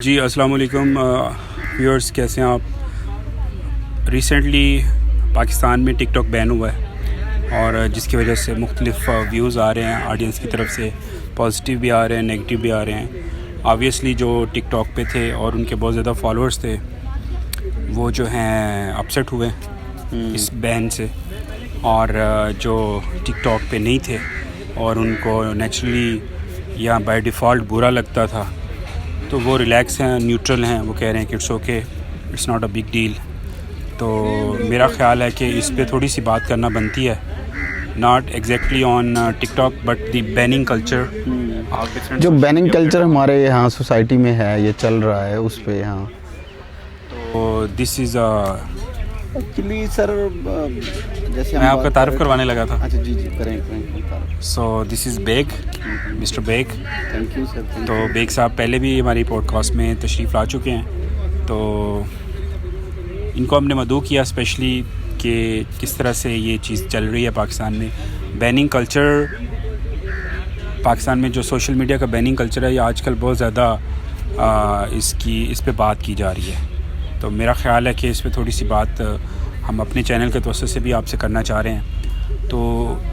جی السلام علیکم ویورز، کیسے ہیں آپ؟ ریسنٹلی پاکستان میں ٹک ٹاک بین ہوا ہے اور جس کی وجہ سے مختلف ویوز آ رہے ہیں آڈینس کی طرف سے، پازیٹیو بھی آ رہے ہیں، نگیٹیو بھی آ رہے ہیں۔ آبویسلی جو ٹک ٹاک پہ تھے اور ان کے بہت زیادہ فالوورز تھے وہ جو ہیں اپسیٹ ہوئے اس بین سے، اور جو ٹک ٹاک پہ نہیں تھے اور ان کو نیچرلی یا بائی ڈیفالٹ برا لگتا تھا تو وہ ریلیکس ہیں، نیوٹرل ہیں، وہ کہہ رہے ہیں کہ it's okay, it's not a big deal. تو میرا خیال ہے کہ اس پہ تھوڑی سی بات کرنا بنتی ہے، not exactly on TikTok but the banning culture. جو بیننگ کلچر ہمارے یہاں سوسائٹی میں ہے، یہ چل رہا ہے اس پہ۔ ہاں تو دس از ایکچولی سر، جیسے میں آپ کا تعارف کروانے لگا تھا۔ اچھا جی کریں۔ So this is Baig, mister Baig. Thank you sir. تو بیگ صاحب پہلے بھی ہماری پوڈ کاسٹ میں تشریف لا چکے ہیں، تو ان کو ہم نے مدعو کیا اسپیشلی کہ کس طرح سے یہ چیز چل رہی ہے پاکستان میں، بیننگ کلچر۔ پاکستان میں جو سوشل میڈیا کا بیننگ کلچر ہے، یہ آج کل بہت زیادہ اس پہ بات کی جا رہی ہے۔ تو میرا خیال ہے کہ اس پہ تھوڑی سی بات ہم اپنے چینل کے توسط سے بھی آپ سے کرنا چاہ رہے ہیں۔ تو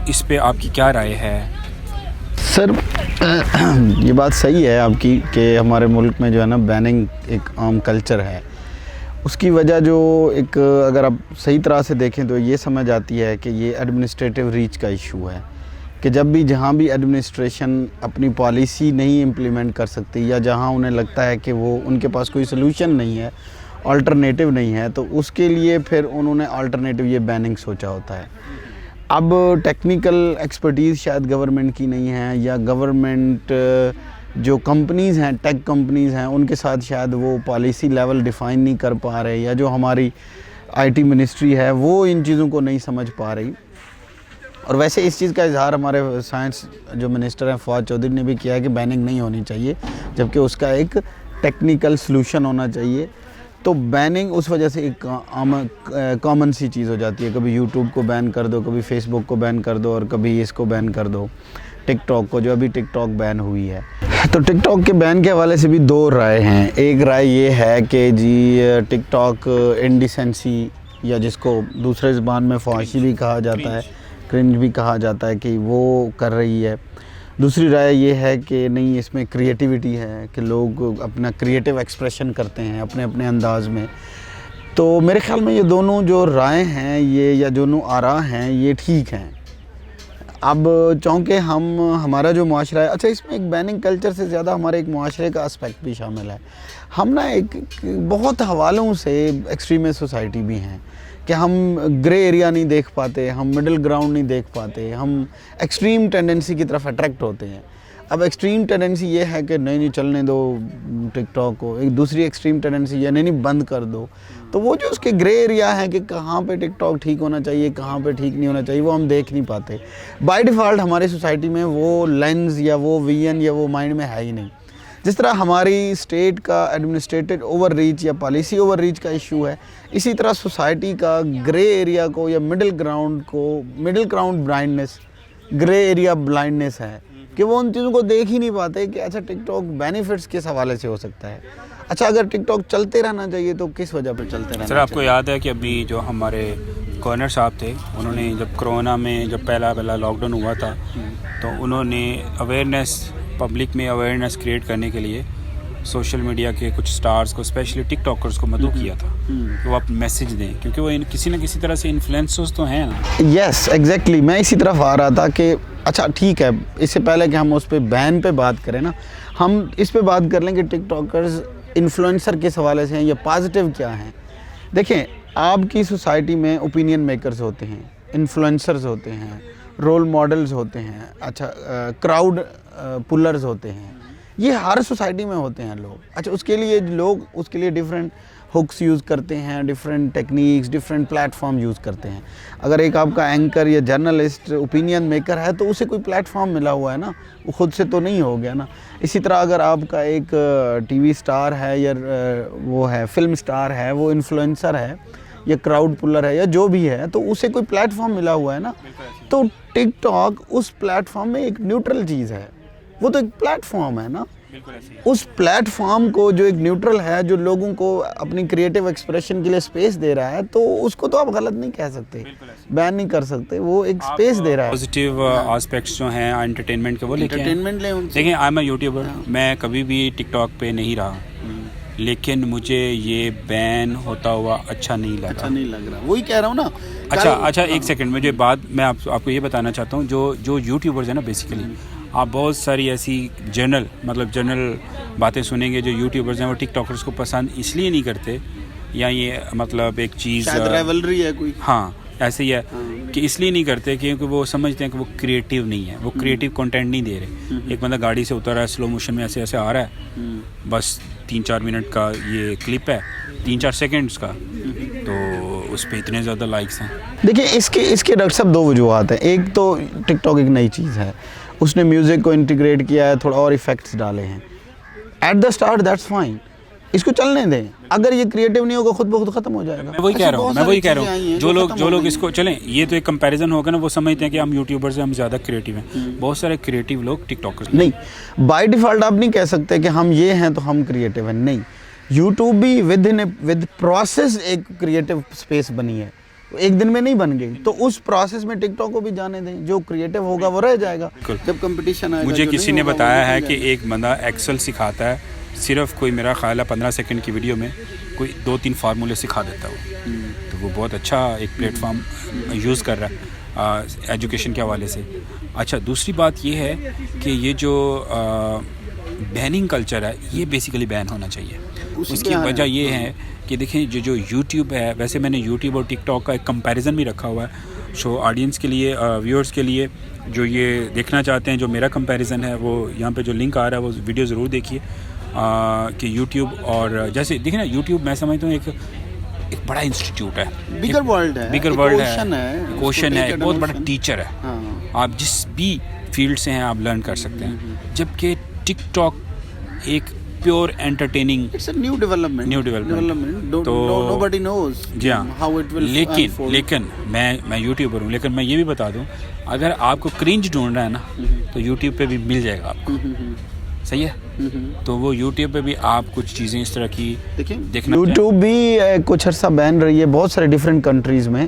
اس پہ آپ کی کیا رائے ہے؟ سر یہ بات صحیح ہے آپ کی کہ ہمارے ملک میں جو ہے نا بیننگ ایک عام کلچر ہے۔ اس کی وجہ جو ایک اگر آپ صحیح طرح سے دیکھیں تو یہ سمجھ آتی ہے کہ یہ ایڈمنسٹریٹو ریچ کا ایشو ہے، کہ جب بھی جہاں بھی ایڈمنسٹریشن اپنی پالیسی نہیں امپلیمنٹ کر سکتی یا جہاں انہیں لگتا ہے کہ وہ ان کے پاس کوئی سلوشن نہیں ہے، آلٹرنیٹیو نہیں ہے، تو اس کے لیے پھر انہوں نے آلٹرنیٹیو یہ بیننگ سوچا ہوتا ہے۔ اب ٹیکنیکل ایکسپرٹیز شاید گورنمنٹ کی نہیں ہے، یا گورنمنٹ جو کمپنیز ہیں، ٹیک کمپنیز ہیں، ان کے ساتھ شاید وہ پالیسی لیول ڈیفائن نہیں کر پا رہے، یا جو ہماری آئی ٹی منسٹری ہے وہ ان چیزوں کو نہیں سمجھ پا رہی۔ اور ویسے اس چیز کا اظہار ہمارے سائنس جو منسٹر ہیں فواد چودھری نے بھی کیا ہے کہ بیننگ نہیں ہونی چاہیے، جبکہ اس کا ایک ٹیکنیکل سلوشن ہونا چاہیے۔ تو بیننگ اس وجہ سے ایک کامن سی چیز ہو جاتی ہے، کبھی یوٹیوب کو بین کر دو، کبھی فیس بک کو بین کر دو، اور کبھی اس کو بین کر دو، ٹک ٹاک کو، جو ابھی ٹک ٹاک بین ہوئی ہے۔ تو ٹک ٹاک کے بین کے حوالے سے بھی دو رائے ہیں۔ ایک رائے یہ ہے کہ جی ٹک ٹاک انڈیسنسی، یا جس کو دوسرے زبان میں فحاشی بھی کہا جاتا ہے، کرنج بھی کہا جاتا ہے، کہ وہ کر رہی ہے۔ دوسری رائے یہ ہے کہ نہیں، اس میں کریٹیوٹی ہے، کہ لوگ اپنا کریٹیو ایکسپریشن کرتے ہیں اپنے اپنے انداز میں۔ تو میرے خیال میں یہ دونوں جو رائے ہیں، یہ یا دونوں آراء ہیں، یہ ٹھیک ہیں۔ اب چونکہ ہمارا جو معاشرہ ہے، اچھا اس میں ایک بیننگ کلچر سے زیادہ ہمارے ایک معاشرے کا اسپیکٹ بھی شامل ہے۔ ہم نا ایک بہت حوالوں سے ایکسٹریمسٹ سوسائٹی بھی ہیں، کہ ہم گرے ایریا نہیں دیکھ پاتے، ہم مڈل گراؤنڈ نہیں دیکھ پاتے، ہم ایکسٹریم ٹینڈنسی کی طرف اٹریکٹ ہوتے ہیں۔ اب ایکسٹریم ٹینڈنسی یہ ہے کہ نہیں چلنے دو ٹک ٹاک کو، ایک دوسری ایکسٹریم ٹینڈنسی یہ نہیں بند کر دو۔ تو وہ جو اس کے گرے ایریا ہے کہ کہاں پہ ٹک ٹاک ٹھیک ہونا چاہیے، کہاں پہ ٹھیک نہیں ہونا چاہیے، وہ ہم دیکھ نہیں پاتے۔ بائی ڈیفالٹ ہماری سوسائٹی میں وہ لینز یا وہ ویژن یا وہ مائنڈ میں ہے ہی نہیں۔ جس طرح ہماری اسٹیٹ کا ایڈمنسٹریٹو اوور ریچ یا پالیسی اوور ریچ کا ایشو ہے، اسی طرح سوسائٹی کا گرے ایریا کو یا middle ground blindness, grey area blindness ہے، کہ وہ ان چیزوں کو دیکھ ہی نہیں پاتے کہ اچھا ٹک ٹاک بینیفٹس کس حوالے سے ہو سکتا ہے۔ اچھا اگر ٹک ٹاک چلتے رہنا چاہیے تو کس وجہ پہ چلتے رہنا چاہیے؟ سر آپ کو یاد ہے کہ ابھی جو ہمارے گورنر صاحب تھے، انہوں نے جب کرونا میں جب پہلا لاک ڈاؤن ہوا تھا، تو انہوں نے اویئرنیس، پبلک میں اویئرنیس کریٹ کرنے کے لیے سوشل میڈیا کے کچھ سٹارز کو، اسپیشلی ٹک ٹاکرز کو مدعو کیا تھا کہ وہ میسیج دیں، کیونکہ وہ کسی نہ کسی طرح سے انفلوئنسرز تو ہیں نا۔ یس ایگزیکٹلی، میں اسی طرف آ رہا تھا کہ اچھا ٹھیک ہے، اس سے پہلے کہ ہم اس پہ بین پہ بات کریں نا، ہم اس پہ بات کر لیں کہ ٹک ٹاکرز انفلوئنسر کس حوالے سے ہیں یا پازیٹیو کیا ہیں۔ دیکھیں، آپ کی سوسائٹی میں اوپینین میکرز ہوتے ہیں، انفلوئنسرز ہوتے ہیں، رول ماڈلز ہوتے ہیں، اچھا کراؤڈ پلرز ہوتے ہیں، یہ ہر سوسائٹی میں ہوتے ہیں لوگ۔ اچھا اس کے لیے ڈیفرنٹ ہکس یوز کرتے ہیں، different techniques, different plate form use کرتے ہیں۔ اگر ایک آپ کا اینکر یا جرنلسٹ اوپینین میکر ہے تو اسے کوئی پلیٹ فارم ملا ہوا ہے نا، وہ خود سے تو نہیں ہو گیا نا۔ اسی طرح اگر آپ کا ایک ٹی وی سٹار ہے یا وہ ہے فلم سٹار ہے، وہ انفلوئنسر ہے یا کراؤڈ پلر ہے یا جو بھی ہے، تو اسے کوئی پلیٹ فارم ملا ہوا ہے نا۔ تو ٹک ٹاک اس پلیٹ فارم میں ایک نیوٹرل چیز ہے، وہ تو ایک پلیٹ فارم ہے نا۔ اس پلیٹ فارم کو جو ایک نیوٹرل ہے, جو لوگوں کو اپنی کریٹو ایکسپریشن کے لیے اسپیس دے رہا ہے, تو اس کو تو آپ غلط نہیں کہہ سکتے, بین نہیں کر سکتے, وہ ایک اسپیس دے رہا ہے. پازیٹیو آسپیکٹس جو ہیں انٹرٹینمنٹ کے وہ لے کے دیکھیں, آئی ایم اے یوٹیوبر, میں کبھی بھی ٹک ٹاک پہ نہیں رہا, لیکن مجھے یہ بین ہوتا ہوا اچھا نہیں لگ رہا, وہی کہہ رہا ہوں نا. اچھا ایک سیکنڈ, مجھے بات میں آپ کو یہ بتانا چاہتا ہوں, جو یوٹیوبرز ہیں نا, بیسیکلی آپ بہت ساری ایسی جنرل باتیں سنیں گے. جو یوٹیوبرز ہیں وہ ٹک ٹاکرز کو پسند اس لیے نہیں کرتے, یا یہ مطلب ایک چیز رائیولری ہے کوئی, ہاں ایسے ہی ہے کہ اس لیے نہیں کرتے کیونکہ وہ سمجھتے ہیں کہ وہ کریٹیو نہیں ہے, وہ کریٹیو کنٹینٹ نہیں دے رہے. ایک بندہ گاڑی سے اتر رہا ہے, سلو موشن میں ایسے آ رہا ہے, بس 3-4 منٹ کا یہ کلپ ہے, 3-4 سیکنڈز کا, تو اس پہ اتنے زیادہ لائکس ہیں. دیکھیں اس کے ڈاکٹر صاحب 2 وجوہات ہیں. ایک تو ٹک ٹاک ایک نئی چیز ہے, اس نے میوزک کو انٹیگریٹ کیا ہے, تھوڑا اور ایفیکٹس ڈالے ہیں. At the start that's fine, اس کو چلنے دیں. اگر یہ کریٹو نہیں ہوگا خود بخود ختم ہو جائے گا. میں وہی کہہ رہا ہوں جو لوگ اس کو چلیں, یہ تو ایک کمپیریزن ہوگا نا, وہ سمجھتے ہیں کہ ہم یوٹیوبرز ہیں, ہم زیادہ کریٹیو ہیں. بہت سارے کریٹیو لوگ ٹک ٹاکرز نہیں, بائی ڈیفالٹ آپ نہیں کہہ سکتے کہ ہم یہ ہیں تو ہم کریٹیو ہیں. نہیں, یوٹیوب بھی ود پروسیس ایک کریٹیو اسپیس بنی ہے, ایک دن میں نہیں بن گئی. تو اس پروسیس میں ٹک ٹاک کو بھی جانے دیں, جو کریٹیو ہوگا وہ رہ جائے گا. جب کمپٹیشن آئے گا, مجھے کسی نے بتایا ہے کہ ایک بندہ ایکسل سکھاتا ہے, صرف کوئی میرا خیال ہے 15 سیکنڈ کی ویڈیو میں کوئی 2-3 فارمولے سکھا دیتا ہے. تو وہ بہت اچھا ایک پلیٹ فارم یوز کر رہا ہے ایجوکیشن کے حوالے سے. اچھا, دوسری بات یہ ہے کہ یہ جو بیننگ کلچر ہے, یہ بیسیکلی بین ہونا چاہیے. اس کی وجہ یہ ہے کہ دیکھیں جو یوٹیوب ہے, ویسے میں نے یوٹیوب اور ٹک ٹاک کا ایک کمپیریزن بھی رکھا ہوا ہے. سو آڈینس کے لیے, ویورز کے لیے جو یہ دیکھنا چاہتے ہیں, جو میرا کمپیریزن ہے, وہ یہاں پہ جو لنک آ رہا ہے وہ ویڈیو ضرور دیکھیے. کہ یوٹیوب اور جیسے دیکھیں نا, یوٹیوب میں سمجھتا ہوں ایک بڑا انسٹیٹیوٹ ہے, بگر ورلڈ ہے, کوشن ہے, ایک بہت بڑا ٹیچر ہے. آپ جس بھی فیلڈ سے ہیں آپ لرن کر سکتے ہیں. جبکہ ٹک ٹاک ایک پیور انٹرٹیننگ نیو ڈیولپمنٹ, تو nobody knows جی ہاں, how it will لیکن میں یوٹیوبر ہوں, لیکن میں یہ بھی بتا دوں, اگر آپ کو کرنج ڈھونڈ رہا ہے نا, تو یوٹیوب پہ بھی مل جائے گا آپ کو. صحیح ہے, تو وہ یوٹیوب پہ بھی آپ کچھ چیزیں اس طرح کی دیکھنا. یوٹیوب بھی کچھ عرصہ بین رہی ہے بہت سارے ڈفرینٹ کنٹریز میں.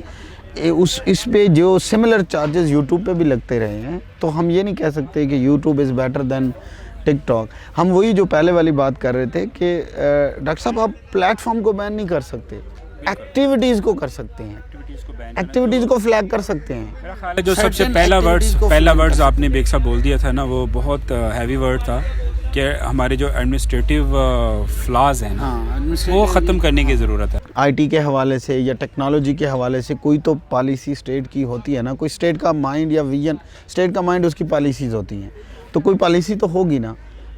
اس پہ جو سملر چارجز یوٹیوب پہ بھی لگتے رہے ہیں, تو ہم یہ نہیں کہہ سکتے کہ YouTube is better than TikTok. ہم وہی جو پہلے والی بات کر رہے تھے کہ ڈاکٹر صاحب آپ پلیٹ فارم کو بین نہیں کر سکتے, ایکٹیویٹیز کو کر سکتے ہیں, ایکٹیویٹیز کو فلیگ کر سکتے ہیں. جو سب سے پہلا ورڈز آپ نے بیک صاحب بول دیا تھا نا, وہ بہت ہیوی ورڈ تھا کہ ہمارے جو ایڈمنسٹریٹو فلاز ہیں وہ ختم کرنے کی ضرورت ہے. آئی ٹی کے حوالے سے یا ٹیکنالوجی کے حوالے سے کوئی تو پالیسی اسٹیٹ کی ہوتی ہے نا, کوئی اسٹیٹ کا مائنڈ یا ویژن, اسٹیٹ کا مائنڈ اس کی پالیسیز ہوتی ہیں, تو کوئی پالیسی تو ہوگی نا.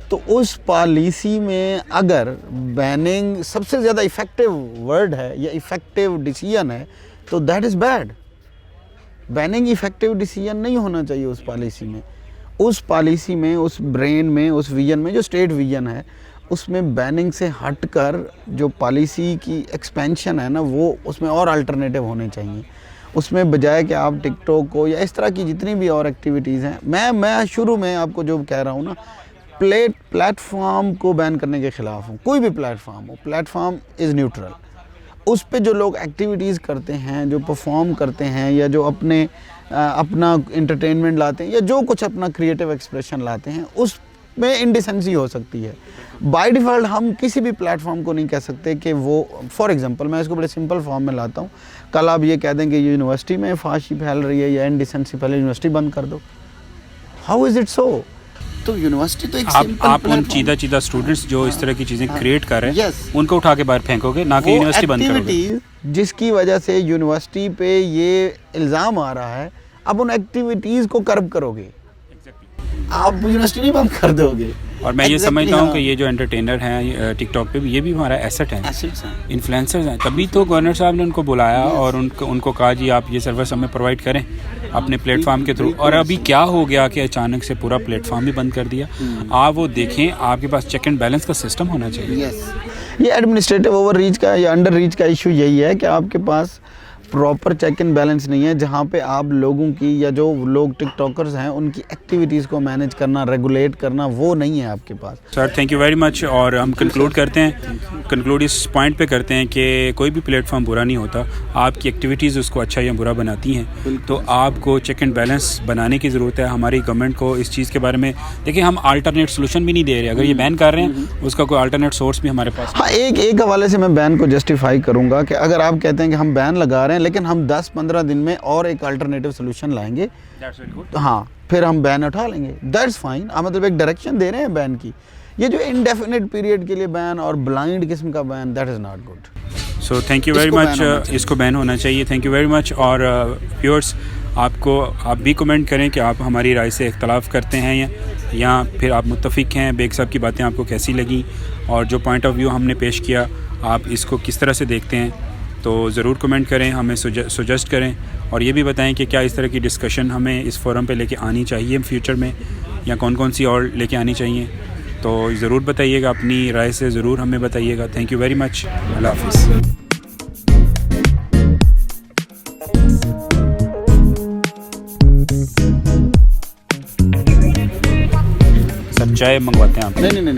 تو اس پالیسی میں اگر بیننگ سب سے زیادہ ایفیکٹو ورڈ ہے یا ایفیکٹو ڈیسیژن ہے, تو that is bad. Banning effective decision نہیں ہونا چاہیے اس پالیسی میں. اس پالیسی میں, اس برین میں, اس ویژن میں, جو اسٹیٹ ویژن ہے, اس میں بیننگ سے ہٹ کر جو پالیسی کی ایکسپینشن ہے نا, وہ اس میں اور الٹرنیٹیو ہونے چاہیے. اس میں بجائے کہ آپ ٹک ٹاک کو یا اس طرح کی جتنی بھی اور ایکٹیویٹیز ہیں, میں شروع میں آپ کو جو کہہ رہا ہوں نا, پلیٹ فارم کو بین کرنے کے خلاف ہوں. کوئی بھی plate form who, plate form is neutral. اس پہ جو لوگ ایکٹیویٹیز کرتے ہیں, جو پرفارم کرتے ہیں, یا جو اپنا انٹرٹینمنٹ لاتے ہیں, یا جو کچھ اپنا کریٹیو ایکسپریشن لاتے ہیں, اس میں انڈیسنسی ہو سکتی ہے. بائی ڈیفالٹ ہم کسی بھی پلیٹ فارم کو نہیں کہہ سکتے کہ وہ, فار ایگزامپل میں اس کو بڑے سمپل فارم میں لاتا ہوں, کل آپ یہ کہہ دیں کہ یونیورسٹی میں فحاشی پھیل رہی ہے یا انڈیسنسی پھیل رہی ہے, یونیورسٹی بند کر دو. How is it so? تو یونیورسٹی تو ایک سمپل آپ ان چیدہ اسٹوڈنٹس جو اس طرح کی چیزیں کریٹ کر رہے ہیں, ان کو اٹھا کے باہر پھینکو گے, نہ کہ یونیورسٹی بند کرو گے. جس کی وجہ سے یونیورسٹی پہ یہ الزام آ رہا ہے, اب ان ایکٹیویٹیز کو کرب کرو گے, آپ یونیورسٹی نہیں بند کر دو گے. اور میں یہ سمجھتا ہوں کہ یہ جو انٹرٹینر ہیں ٹک ٹاک پہ بھی, یہ بھی ہمارا ایسٹ ہے, انفلوئنسرز ہیں. تبھی تو گورنر صاحب نے ان کو بلایا اور ان کو کہا جی آپ یہ سروس ہمیں پرووائڈ کریں اپنے پلیٹ فارم کے تھرو. اور ابھی کیا ہو گیا کہ اچانک سے پورا پلیٹ فارم بھی بند کر دیا. آپ وہ دیکھیں, آپ کے پاس چیک اینڈ بیلنس کا سسٹم ہونا چاہیے. یہ ایڈمنسٹریٹو اوور ریچ کا یا انڈر ریچ کا ایشو یہی ہے کہ آپ کے پاس پراپر چیک اینڈ بیلنس نہیں ہے جہاں پہ آپ لوگوں کی یا جو لوگ ٹک ٹاکرز ہیں ان کی ایکٹیویٹیز کو مینیج کرنا، ریگولیٹ کرنا، وہ نہیں ہے آپ کے پاس. Sir thank you very much. اور ہم کنکلوڈ کرتے ہیں، کنکلوڈ اس پوائنٹ پہ کرتے ہیں کہ کوئی بھی پلیٹ فارم برا نہیں ہوتا، آپ کی ایکٹیویٹیز اس کو اچھا یا برا بناتی ہیں. تو آپ کو چیک اینڈ بیلنس بنانے کی ضرورت ہے. ہماری گورنمنٹ کو اس چیز کے بارے میں دیکھیں، ہم آلٹرنیٹ سولوشن بھی نہیں دے رہے. اگر یہ بین کر رہے ہیں اس کا کوئی آلٹرنیٹ سورس بھی ہمارے پاس. ہاں، ایک حوالے سے میں بین کو جسٹیفائی کروں گا کہ اگر آپ کہتے ہیں کہ ہم بین لگا رہے ہیں لیکن ہم 10-15 دن میں اور ایک الٹرنیٹیو سولوشن لائیں گے، ہاں پھر ہم بین اٹھا لیں گے. That's fine. مطلب ایک ڈائریکشن دے رہے ہیں بین کی. یہ جو انڈیفینٹ پیریڈ کے لیے بین اور بلائنڈ قسم کا ban, that is not good. So thank you very much. اس کو بین ہونا چاہیے. Thank you very much. اور ویورس، آپ بھی کمنٹ کریں کہ آپ ہماری رائے سے اختلاف کرتے ہیں یا پھر آپ متفق ہیں. بیگ صاحب کی باتیں آپ کو کیسی لگیں اور جو پوائنٹ آف ویو ہم نے پیش کیا آپ اس کو کس طرح سے دیکھتے ہیں، تو ضرور کمنٹ کریں، ہمیں سجیسٹ کریں اور یہ بھی بتائیں کہ کیا اس طرح کی ڈسکشن ہمیں اس فورم پہ لے کے آنی چاہیے فیوچر میں یا کون سی اور لے کے آنی چاہیے. تو ضرور بتائیے گا، اپنی رائے سے ضرور ہمیں بتائیے گا. Thank you very much. اللہ حافظ. سر چائے منگواتے ہیں آپ؟ نہیں.